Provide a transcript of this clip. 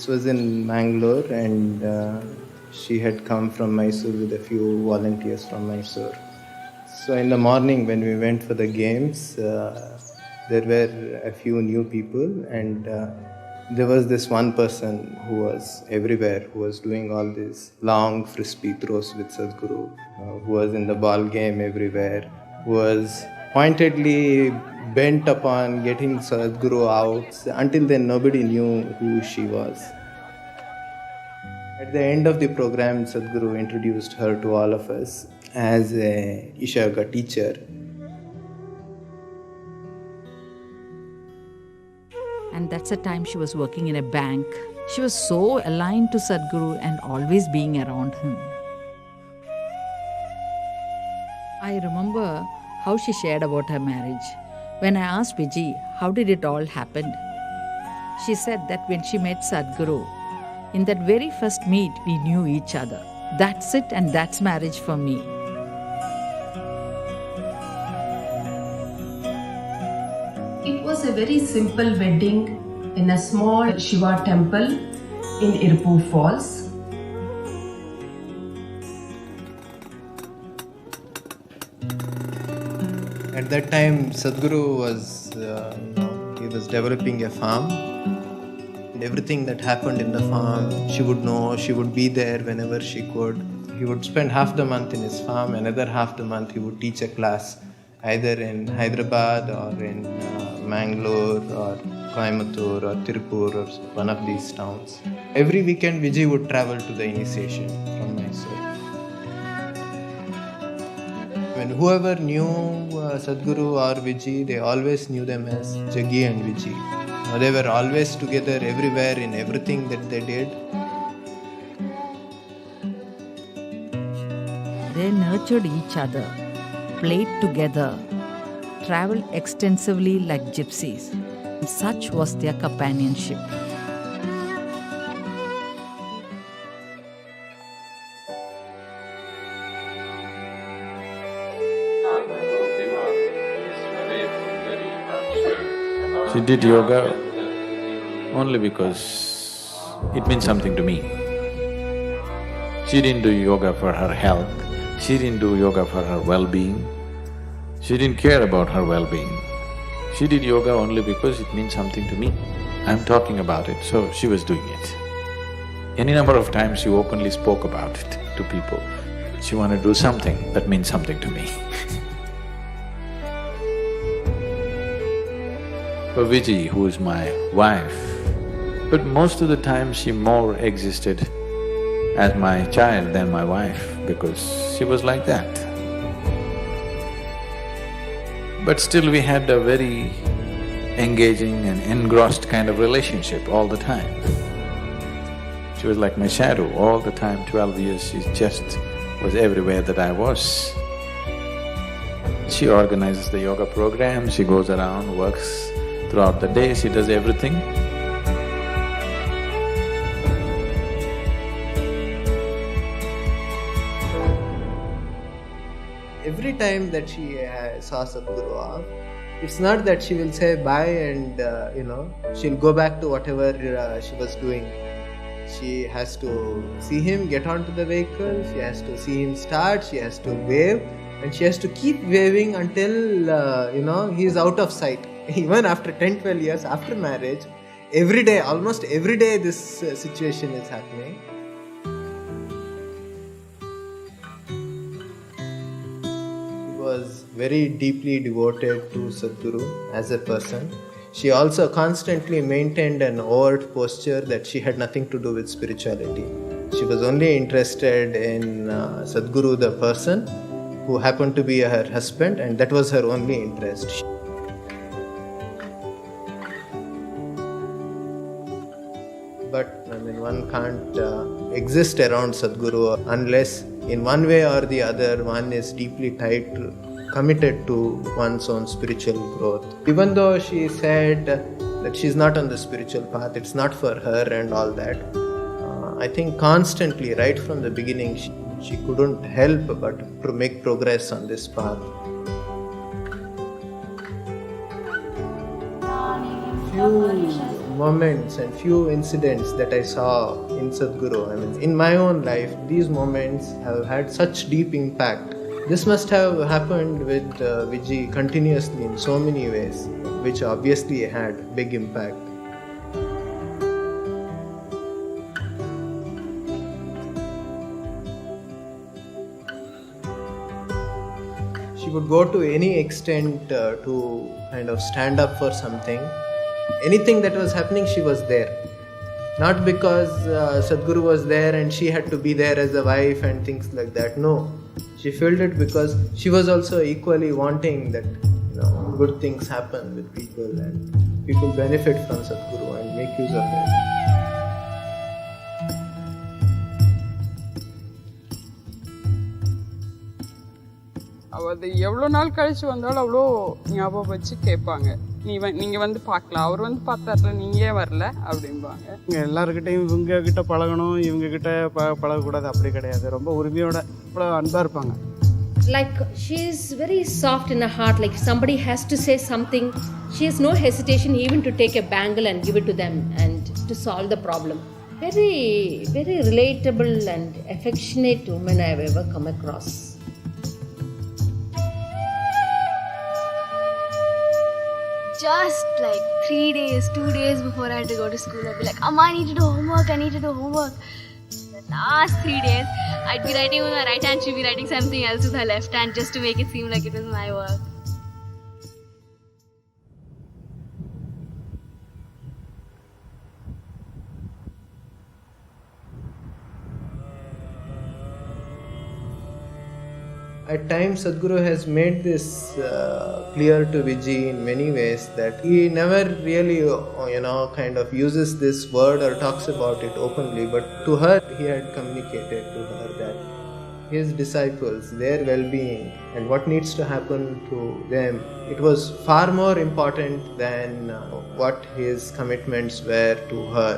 This was in Mangalore, and she had come from Mysore with a few volunteers from Mysore. So in the morning when we went for the games, there were a few new people, and there was this one person who was everywhere, who was doing all these long frisbee throws with Sadhguru, who was in the ball game everywhere, who was pointedly bent upon getting Sadhguru out. Until then, nobody knew who she was. At the end of the program, Sadhguru introduced her to all of us as a Isha Yoga teacher. And that's the time she was working in a bank. She was so aligned to Sadhguru and always being around him. I remember how she shared about her marriage. When I asked Viji, how did it all happen? She said that when she met Sadhguru, in that very first meet, we knew each other. That's it, and that's marriage for me. It was a very simple wedding in a small Shiva temple in Irpur Falls. At that time, Sadhguru was, he was developing a farm. And everything that happened in the farm, she would know, she would be there whenever she could. He would spend half the month in his farm, another half the month he would teach a class, either in Hyderabad or in Mangalore or Coimbatore or Tirupur or one of these towns. Every weekend, Vijay would travel to the initiation from Mysore. When whoever knew Sadhguru or Vijay, they always knew them as Jaggi and Vijay. They were always together everywhere in everything that they did. They nurtured each other, played together, traveled extensively like gypsies. Such was their companionship. She did yoga only because it means something to me. She didn't do yoga for her health, she didn't do yoga for her well-being, she didn't care about her well-being. She did yoga only because it means something to me. I'm talking about it, so she was doing it. Any number of times she openly spoke about it to people. She wanted to do something that means something to me. For Viji, who is my wife, but most of the time she more existed as my child than my wife because she was like that. But still we had a very engaging and engrossed kind of relationship all the time. She was like my shadow all the time, 12 years, she just was everywhere that I was. She organizes the yoga program, she goes around, works throughout the day, she does everything. Every time that she saw Sadhguru off, it's not that she will say bye and she'll go back to whatever she was doing. She has to see him get onto the vehicle, she has to see him start, she has to wave, and she has to keep waving until he's out of sight. Even after 10-12 years after marriage, every day, almost every day this situation is happening. She was very deeply devoted to Sadhguru as a person. She also constantly maintained an overt posture that she had nothing to do with spirituality. She was only interested in Sadhguru the person, who happened to be her husband, and that was her only interest. But one can't exist around Sadhguru unless in one way or the other one is deeply committed to one's own spiritual growth. Even though she said that she's not on the spiritual path, it's not for her and all that, I think constantly, right from the beginning, she couldn't help but to make progress on this path. Few moments and few incidents that I saw in Sadhguru. I mean, in my own life, these moments have had such deep impact. This must have happened with Vijay continuously in so many ways, which obviously had big impact. She would go to any extent to kind of stand up for something. Anything that was happening, she was there. Not because Sadhguru was there and she had to be there as a wife and things like that. No, she felt it because she was also equally wanting that good things happen with people and people benefit from Sadhguru and make use of it. அது எவ்வளோ நாள் கழிச்சு வந்தாலும் அவ்வளோ ஞாபகம் வச்சு கேட்பாங்க. நீங்கள் வந்து பார்க்கலாம், அவர் வந்து பார்த்தார்ல, நீங்கள் ஏன் வரல அப்படிம்பாங்க. இங்கே எல்லாருக்கிட்டையும் இவங்க கிட்ட பழகணும், இவங்க கிட்ட பழகக்கூடாது அப்படி கிடையாது. ரொம்ப உரிமையோட அன்பாக இருப்பாங்க. Like she is very soft in her heart. Like somebody has to say something, she has no hesitation even to take a bangle and give it to them and to solve the problem. Very, very relatable and affectionate woman I have ever come across. Just like 3 days, 2 days before I had to go to school, I'd be like, Amma, I need to do homework. The last 3 days, I'd be writing with my right hand, she'd be writing something else with her left hand just to make it seem like it was my work. At times, Sadhguru has made this clear to Vijay in many ways that he never really, kind of uses this word or talks about it openly, but to her, he had communicated to her that his disciples, their well-being and what needs to happen to them, it was far more important than what his commitments were to her.